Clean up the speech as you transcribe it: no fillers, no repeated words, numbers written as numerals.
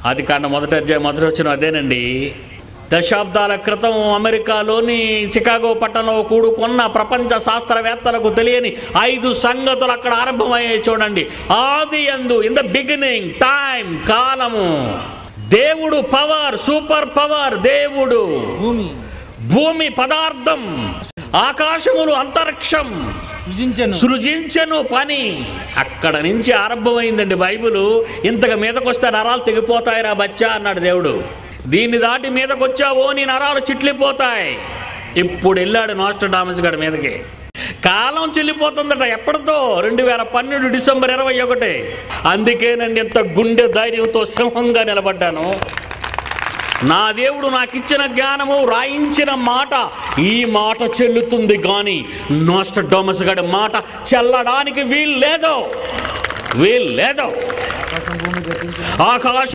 ఆదికాండం మొదటి అధ్యాయం మొదటి వచనం అదేనండి. దశాబ్దాల క్రితం అమెరికాలోని చికాగో పట్టణంలో కూడుకున్న ప్రపంచ శాస్త్రవేత్తలకు తెలియని 5 సంగతులు అక్కడ ఆరంభమయ్యాయి. చూడండి, ఆది యందు, ఇన్ ద బిగినింగ్, టైం, కాలము, దేవుడు పవర్, సూపర్ పవర్, దేవుడు, భూమి పదార్థం, ఆకాశములు, అంతరిక్షం సృజించను పని. అక్కడ నుంచి ఆరంభమైందండి బైబిలు. ఇంతగా మీదకొస్తే నరాలు తెగిపోతాయిరా బచ్చా అన్నాడు దేవుడు. దీన్ని దాటి మీదకొచ్చావో నీ నరాలు చిట్లిపోతాయి. ఇప్పుడు వెళ్ళాడు నోస్ట్రడామస్ గారి మీదకి. కాలం చెల్లిపోతుందట. ఎప్పటితో? 2012 డిసెంబర్ 21. అందుకేనండి ఇంత గుండె ధైర్యంతో సింహంగా నిలబడ్డాను. నా దేవుడు నాకు ఇచ్చిన జ్ఞానము, రాయించిన మాట, ఈ మాట చెల్లుతుంది కానీ నోస్ట్రడామస్ గారి మాట చెల్లడానికి వీలు లేదు. ఆకాశం